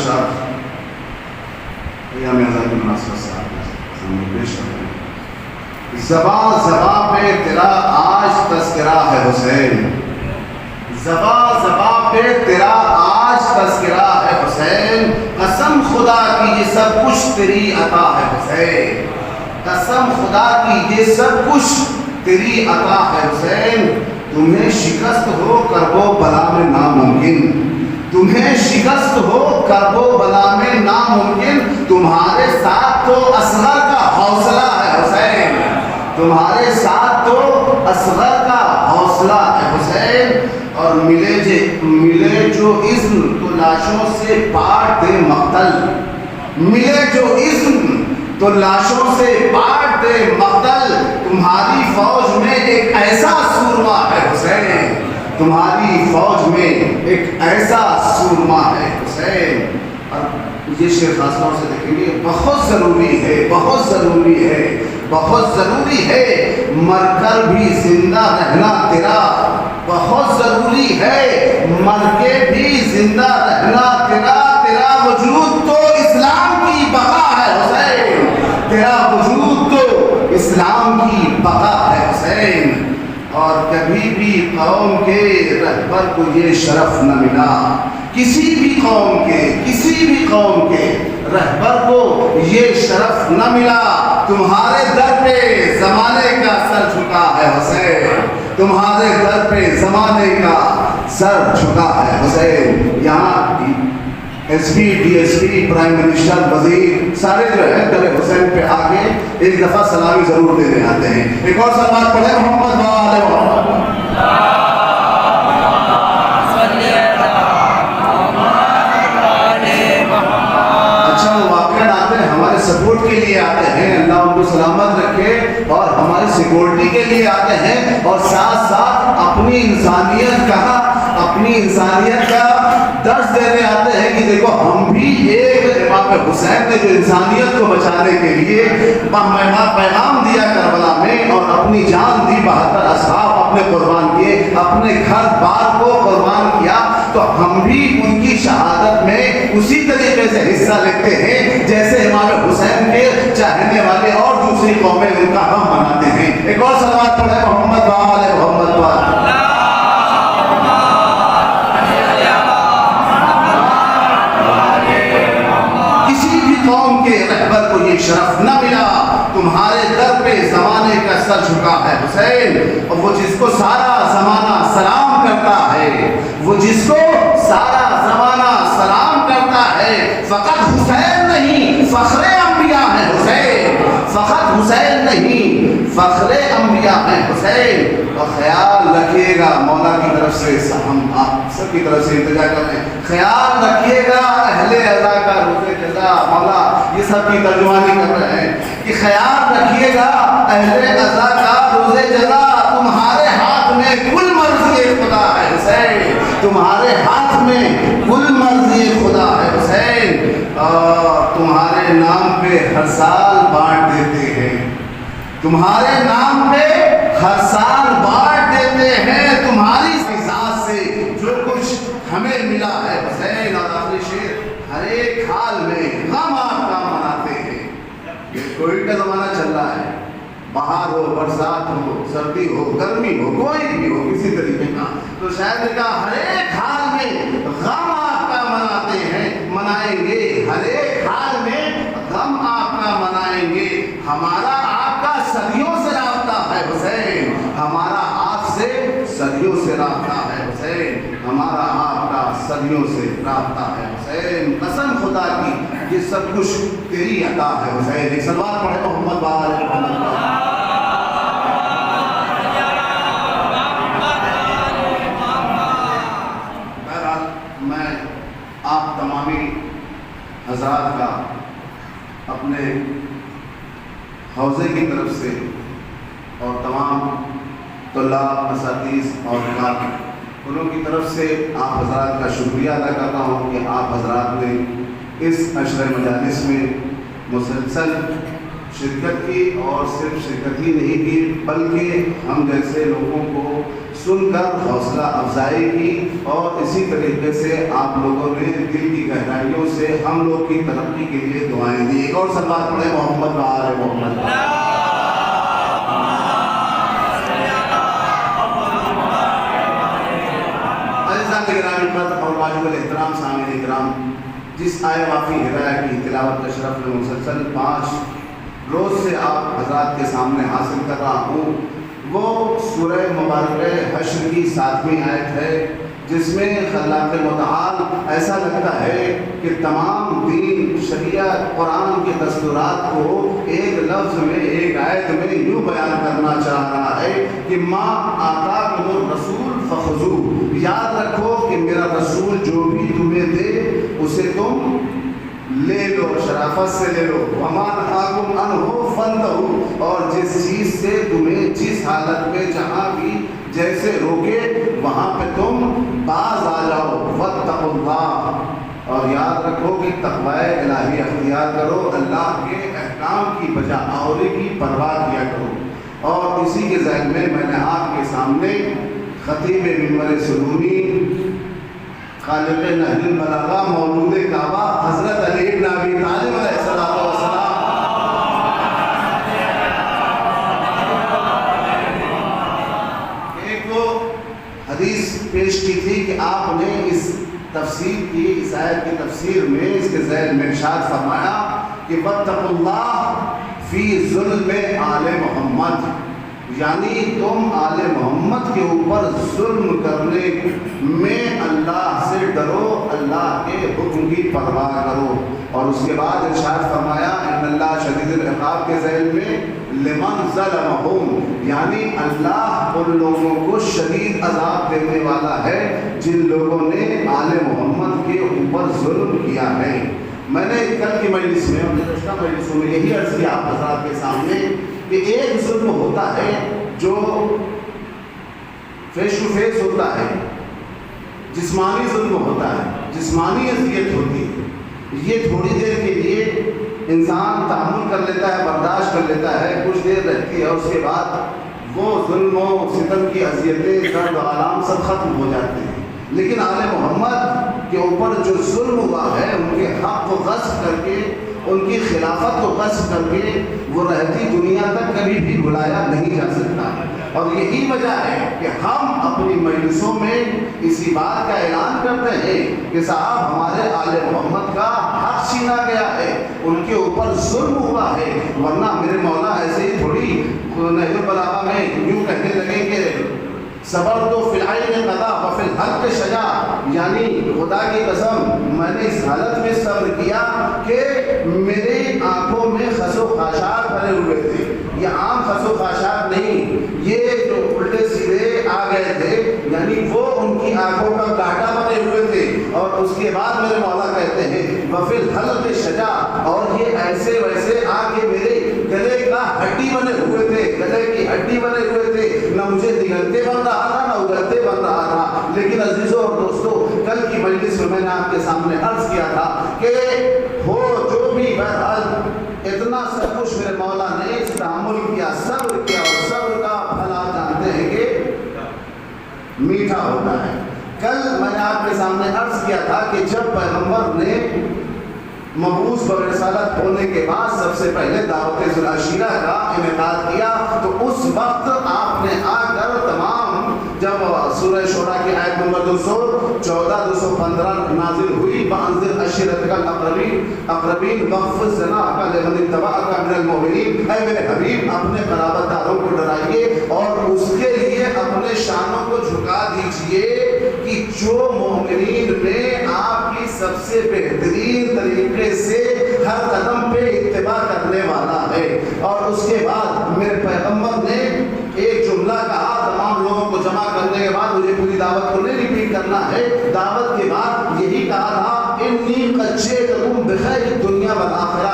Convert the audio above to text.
شعر ایام ازاں کی مناسبت سے آپ کے سامنے پیش کر رہے ہیں. زباں زباں پہ تیرا آج تذکرہ ہے حسین، زباں زباں پہ تیرا آج تذکرہ ہے حسین، قسم خدا کی یہ سب کچھ تیری عطا ہے حسین، قسم خدا کی یہ سب کچھ تیری عطا ہے حسین. تمہیں شکست ہو کرب و بلا میں ناممکن، تمہیں شکست ہو کرب و بلا میں ناممکن، تمہارے ساتھ تو اصغر کا حوصلہ ہے حسین، تمہارے ساتھ تو اصغر کا حوصلہ ہے حسین. اور ملے جو اذن تو لاشوں سے پاٹ دے مقتل، ملے جو اذن تو لاشوں سے پاٹ دے مقتل. تمہاری فوج میں ایک ایسا سورما ہے حسین، تمہاری فوج میں ایک ایسا سورما ہے حسین. اور یہ شعر خاص طور سے دیکھیں گے، بہت ضروری ہے، بہت ضروری ہے، بہت ضروری ہے مر کر بھی زندہ رہنا تیرا، بہت ضروری ہے مر کے بھی زندہ رہنا تیرا. تیرا وجود تو اسلام کی بقا ہے حسین، تیرا وجود تو اسلام کی بقا ہے حسین. اور کبھی بھی قوم کے رہبر کو یہ شرف نہ ملا، کسی بھی قوم کے، کسی بھی قوم کے رہبر کو یہ شرف نہ ملا. تمہارے در پہ زمانے کا سر جھکا ہے حسین، تمہارے در پہ زمانے کا سر جھکا ہے حسین. یہاں S P, D S P, prime minister, وزیر سارے جو ہے کل حسین پہ آگے ایک دفعہ سلامی ضرور دینے آتے ہیں. ایک اور سلوات پڑھیں محمد وآل محمد. اچھا وہ واقعات آتے ہیں ہمارے سپورٹ کے لیے آتے ہیں، اللہ ان کو سلامت رکھے، اور ہماری سیکورٹی کے لیے آتے ہیں، اور ساتھ ساتھ اپنی انسانیت کا، اپنی انسانیت کا درس دینے آتے ہیں کہ دیکھو ہم بھی ایک امام حسین نے جو انسانیت کو بچانے کے لیے پیغام دیا کربلا میں، اور اپنی جان دی، 72 اصحاب اپنے قربان کیے، اپنے گھر بار کو قربان کیا، تو ہم بھی ان کی شہادت میں اسی طریقے سے حصہ لیتے ہیں جیسے امام حسین کے چاہنے والے اور دوسری قومیں ان کا غم مناتے ہیں. ایک اور صلوات پڑھیں محمد وآل محمد وآل. قوم کے رہبر کو یہ شرف نہ ملا، تمہارے در پہ زمانے کا سر جھکا ہے حسین. اور وہ جس کو سارا زمانہ سلام کرتا ہے، وہ جس کو سارا زمانہ سلام کرتا ہے، فقط حسین نہیں فخر انبیاء ہے حسین، فقط حسین نہیں فخر انبیاء ہے حسین. اور خیال رکھیے گا، مولا کی طرف سے ہم آپ سب کی طرف سے التجا کر رہے ہیں، خیال رکھیے گا اہل عزا کا روز جزا. مولا یہ سب کی ترجمانی کر رہے ہیں کہ خیال رکھیے گا اہل عزا کا روز جزا. تمہارے ہاتھ میں کل مرضی خدا ہے حسین، تمہارے ہاتھ میں کل مرضی خدا ہے حسین. اور تمہارے نام پہ ہر سال بانٹ دیتے ہیں، تمہارے نام پہ ہر سال بانٹ دیتے ہیں، تمہاری ذات سے جو کچھ ہمیں ملا ہے حسین. اور آخری شعر، ہر ایک حال میں غم آپ کا مناتے ہیں. یہ کووڈ کا زمانہ چل رہا ہے، بہار ہو، برسات ہو، سردی ہو، گرمی ہو، کوئی بھی ہو کسی طریقے کا، تو شاید کا ہر ایک حال میں غم آپ کا مناتے ہیں، منائیں گے. ہر ایک حال میں غم آپ کا منائیں گے. ہمارا آپ کا صدیوں سے رابطہ ہے حسین، ہمارا آپ سے صدیوں سے رابطہ ہے حسین، ہمارا آپ کا صدیوں سے رابطہ ہے حسین. قسم خدا کی یہ سب کچھ تیری عطا ہے حسین. ایک صلوات پڑھے محمد وآل محمد. بہرحال میں آپ تمامی حضرات کا اپنے حوزے کی طرف سے اور تمام طلاب، اساتذہ اور انہوں کی طرف سے آپ حضرات کا شکریہ ادا کرتا ہوں کہ آپ حضرات نے اس عشر مجالس میں مسلسل شرکت کی، اور صرف شرکت ہی نہیں کی بلکہ ہم جیسے لوگوں کو سن کر حوصلہ افزائی کی، اور اسی طریقے سے آپ لوگوں نے دل کی گہرائیوں سے ہم لوگ کی ترقی کے لیے دعائیں دی۔ ایک اور سلوات پڑھیں محمد و آل محمد۔ اور واجب الاحترام سامعین کرام، جس آئے وافی ہدایت کی تلاوت کا شرف میں مسلسل 5 روز سے آپ حضرات کے سامنے حاصل کر رہا ہوں، وہ سورہ مبارکہ حشر کی 7ویں آیت ہے، جس میں خلاق متعال ایسا لگتا ہے کہ تمام دین، شریعت، قرآن کے دستورات کو ایک لفظ میں، ایک آیت میں یوں بیان کرنا چاہ رہا ہے کہ ما آتاکم الرسول فخذوہ، یاد رکھو کہ میرا رسول جو بھی تمہیں دے اسے تم لے لو، شرافت سے لے لو، وما نہاکم عنہ فانتہوا، اور جس چیز سے تمہیں جس حالت میں جہاں بھی جیسے روکے وہاں پہ تم باز آ جاؤ، واتقوا اللہ، اور یاد رکھو کہ تقوی الہی اختیار کرو، اللہ کے احکام کی بجا آوری کی پرواہ کیا کرو۔ اور اسی کے ذہن میں نے آپ کے سامنے خطیب منبر سلومی، خالق نہج البلاغہ، مولود کعبہ حضرت علی بن ابی طالب علیہ السلام ایک حدیث پیش کی تھی کہ آپ نے اس تفسیر کی، اس آیت کی تفسیر میں اس کے ذیل میں ارشاد فرمایا کہ واتقوا اللہ فی ظلم آل محمد، یعنی تم آل محمد کے اوپر ظلم کرنے میں اللہ سے ڈرو، اللہ کے حکم کی پرواہ کرو۔ اور اس کے بعد ارشاد فرمایا ان اللہ شدید العقاب کے ذیل میں لمن ظلمہم، یعنی اللہ ان لوگوں کو شدید عذاب دینے والا ہے جن لوگوں نے آل محمد کے اوپر ظلم کیا ہے۔ میں نے کل کی مجلس میں اور گزشتہ مجلسوں میں یہی عرض کیا آپ حضرات کے سامنے کہ ایک ظلم ہوتا ہے جو فیس ٹو فیس ہوتا ہے، جسمانی ظلم ہوتا ہے، جسمانی اذیت ہوتی ہے، یہ تھوڑی دیر کے لیے انسان تحمل کر لیتا ہے، برداشت کر لیتا ہے، کچھ دیر رہتی ہے، اور اس کے بعد وہ ظلم و ستم کی اذیتیں، درد و آلام سب ختم ہو جاتے ہیں۔ لیکن آل محمد کے اوپر جو ظلم ہوا ہے، ان کے حق کو غصب کر کے، ان کی خلافت کو غصب کر کے، وہ رہتی دنیا تک کبھی بھی بلایا نہیں جا سکتا۔ اور یہی وجہ ہے کہ ہم اپنی مجلسوں میں اسی بات کا اعلان کرتے ہیں کہ صاحب ہمارے آل محمد کا حق چھینا گیا ہے، ان کے اوپر ظلم ہوا ہے، ورنہ میرے مولا ایسے ہی تھوڑی نہج البلاغہ میں یوں کہنے لگے کہ صبر تو فی العین قضا و فی الحق شجاع، یعنی خدا کی قسم میں نے اس حالت میں صبر کیا کہ میری آنکھوں میں خس و خاشاک بھرے ہوئے تھے۔ یہ عام خس و خاشاک نہیں، یہ جو الٹے سیدھے آ گئے تھے، یعنی وہ ان کی آنکھوں کا کانٹا بنے ہوئے تھے۔ اور اس کے بعد میرے مولا کہتے ہیں وفی الحلق شجاع، اور یہ ایسے ویسے آ کے میرے گلے کا ہڈی بنے ہوئے تھے، گلے کی ہڈی بنے ہوئے تھے، نہ مجھے نگلتے بن رہا تھا نہ اگلتے بن رہا تھا۔ لیکن عزیزوں اور دوستوں، کل کی مجلس میں نے آپ کے سامنے عرض کیا تھا کہ ہو جو بھی بہرحال اتنا سب کچھ میرے مولا نے اس تحمل کیا، صبر کیا، اور صبر کا پھل آپ جانتے ہیں کہ میٹھا ہوتا ہے۔ کل میں نے آپ کے سامنے عرض کیا تھا کہ جب پیغمبر نے مبعوث برسالت ہونے کے بعد سب سے پہلے دعوت ذی العشیرہ کا انعقاد کیا، تو اس وقت آپ نے آ کر تمام، جب سورہ شورى کی آیت نمبر 214 215 نازل ہوئی، وَأَنذِرْ عَشِيرَتَكَ الْأَقْرَبِينَ اقربین وَخْفِضْ جَنَاحَكَ لِمَنِ اتَّبَعَكَ مِنَ الْمُؤْمِنِينَ، اے میرے حبیب اپنے قرابت داروں کو ڈرائیے اور اس کے لیے اپنے شانوں کو جھکا دیجئے کہ جو مومنین میں آپ کی سب سے بہترین طریقے سے ہر قدم پہ اتباع کرنے والا ہے۔ اور اس کے بعد میرے پیغمبر نے ایک جملہ کہا تمام لوگوں کو جمع کرنے کے بعد، مجھے پوری دعوت کو نہیں ریپیٹ کرنا ہے، دعوت کے بعد یہی کہا تھا انی قد جئتکم بخیر الدنیا والآخرہ،